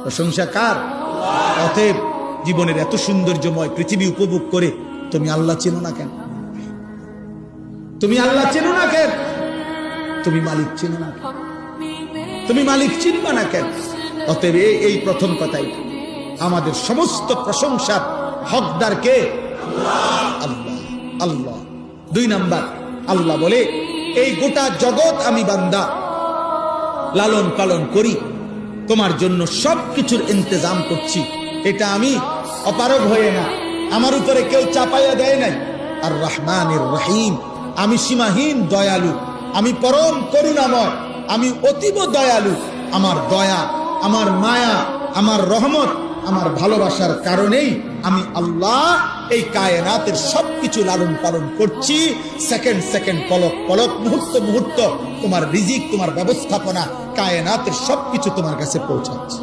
প্রশংসা কার? অতএব জীবনের এত সৌন্দর্যময় পৃথিবী উপভোগ করে তুমি আল্লাহ চেনো না কেন? তুমি আল্লাহ চেনো না কেন? তুমি মালিক চেনো না কেন? তুমি মালিক চিনবা না কেন? অতএব এই প্রথম কথাই, আমাদের সমস্ত প্রশংসার হকদার কে? আল্লাহ। আল্লাহ। 2 নাম্বার, আল্লাহ বলে এই গোটা জগৎ আমি বান্দা লালন পালন করি, তোমার জন্য সবকিছুর ইন্তজাম করছি। এটা আমি অপারগ হয়ে না, আমার উপরে কেউ চাপাইয়া দেয় নাই। আর রহমানির রহিম, আমি সীমাহীন দয়ালু, আমি পরম করুণাময়, আমি অতীব দয়ালু। আমার দয়া, আমার মায়া, আমার রহমত, আমার ভালোবাসার কারণেই আমি আল্লাহ এই কায়নাতের সবকিছু লালন পালন করছি। সেকেন্ড সেকেন্ড, পলক পলক, মুহূর্ত মুহূর্ত তোমার রিজিক, তোমার ব্যবস্থাপনা, কায়নাতের সবকিছু তোমার কাছে পৌঁছাচ্ছে।